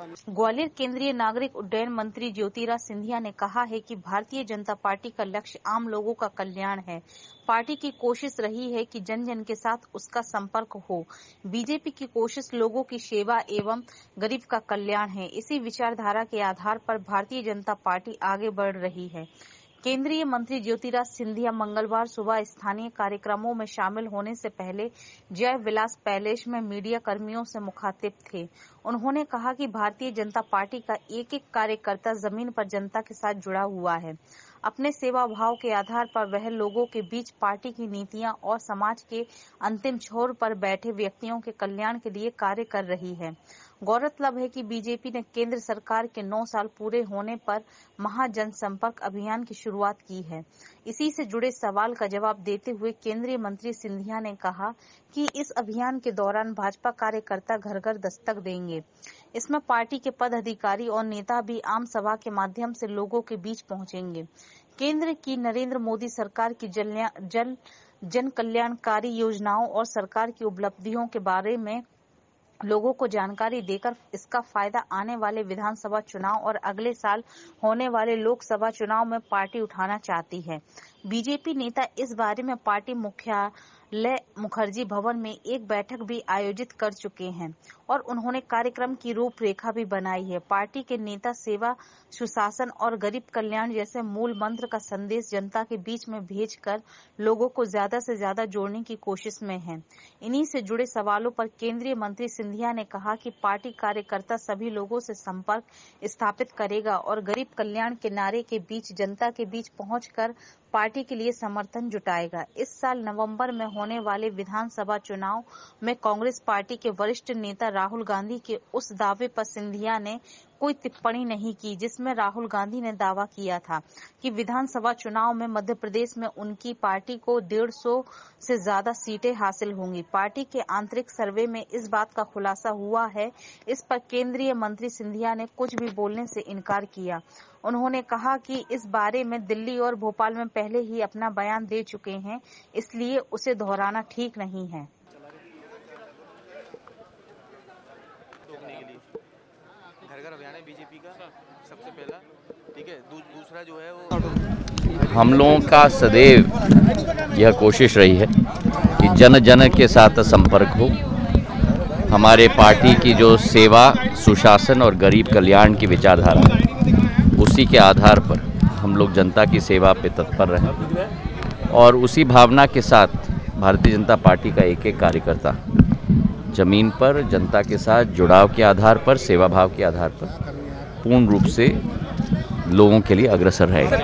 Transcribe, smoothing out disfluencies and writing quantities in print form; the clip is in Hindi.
ग्वालियर केंद्रीय नागरिक उड्डयन मंत्री ज्योतिराज सिंधिया ने कहा है कि भारतीय जनता पार्टी का लक्ष्य आम लोगों का कल्याण है। पार्टी की कोशिश रही है कि जन जन के साथ उसका संपर्क हो। बीजेपी की कोशिश लोगों की सेवा एवं गरीब का कल्याण है। इसी विचारधारा के आधार पर भारतीय जनता पार्टी आगे बढ़ रही है। केंद्रीय मंत्री ज्योतिराज सिंधिया मंगलवार सुबह स्थानीय कार्यक्रमों में शामिल होने से पहले जय विलास पैलेस में मीडिया कर्मियों से मुखातिब थे। उन्होंने कहा कि भारतीय जनता पार्टी का एक एक कार्यकर्ता जमीन पर जनता के साथ जुड़ा हुआ है। अपने सेवा भाव के आधार पर वह लोगों के बीच पार्टी की नीतियां और समाज के अंतिम छोर पर बैठे व्यक्तियों के कल्याण के लिए कार्य कर रही है। गौरतलब है कि बीजेपी ने केंद्र सरकार के 9 साल पूरे होने पर महाजनसंपर्क अभियान की शुरुआत की है। इसी से जुड़े सवाल का जवाब देते हुए केंद्रीय मंत्री सिंधिया ने कहा कि इस अभियान के दौरान भाजपा कार्यकर्ता घर घर दस्तक देंगे। इसमें पार्टी के पदाधिकारी और नेता भी आम सभा के माध्यम से लोगों के बीच पहुंचेंगे। केंद्र की नरेंद्र मोदी सरकार की जन कल्याणकारी योजनाओं और सरकार की उपलब्धियों के बारे में लोगों को जानकारी देकर इसका फायदा आने वाले विधानसभा चुनाव और अगले साल होने वाले लोकसभा चुनाव में पार्टी उठाना चाहती है। बीजेपी नेता इस बारे में पार्टी मुख्यालय मुखर्जी भवन में एक बैठक भी आयोजित कर चुके हैं और उन्होंने कार्यक्रम की रूपरेखा भी बनाई है। पार्टी के नेता सेवा, सुशासन और गरीब कल्याण जैसे मूल मंत्र का संदेश जनता के बीच में भेजकर लोगों को ज्यादा से ज्यादा जोड़ने की कोशिश में है। इन्हीं से जुड़े सवालों पर केंद्रीय मंत्री सिंधिया ने कहा कि पार्टी कार्यकर्ता सभी लोगों से संपर्क स्थापित करेगा और गरीब कल्याण के नारे के बीच जनता के बीच पहुंचकर पार्टी के लिए समर्थन जुटाएगा। इस साल नवंबर में होने वाले विधानसभा चुनाव में कांग्रेस पार्टी के वरिष्ठ नेता राहुल गांधी के उस दावे पर सिंधिया ने कोई टिप्पणी नहीं की, जिसमें राहुल गांधी ने दावा किया था कि विधानसभा चुनाव में मध्य प्रदेश में उनकी पार्टी को 150 से ज्यादा सीटें हासिल होंगी। पार्टी के आंतरिक सर्वे में इस बात का खुलासा हुआ है। इस पर केंद्रीय मंत्री सिंधिया ने कुछ भी बोलने से इनकार किया। उन्होंने कहा कि इस बारे में दिल्ली और भोपाल में पहले ही अपना बयान दे चुके हैं, इसलिए उसे दोहराना ठीक नहीं है। घर घर अभियान है बीजेपी का सबसे पहला, ठीक है। दूसरा जो है वो हम लोगों का सदैव यह कोशिश रही है कि जन जन के साथ संपर्क हो। हमारे पार्टी की जो सेवा, सुशासन और गरीब कल्याण की विचारधारा है, उसी के आधार पर हम लोग जनता की सेवा पे तत्पर रहे और उसी भावना के साथ भारतीय जनता पार्टी का एक एक कार्यकर्ता जमीन पर जनता के साथ जुड़ाव के आधार पर, सेवा भाव के आधार पर पूर्ण रूप से लोगों के लिए अग्रसर रहेगा।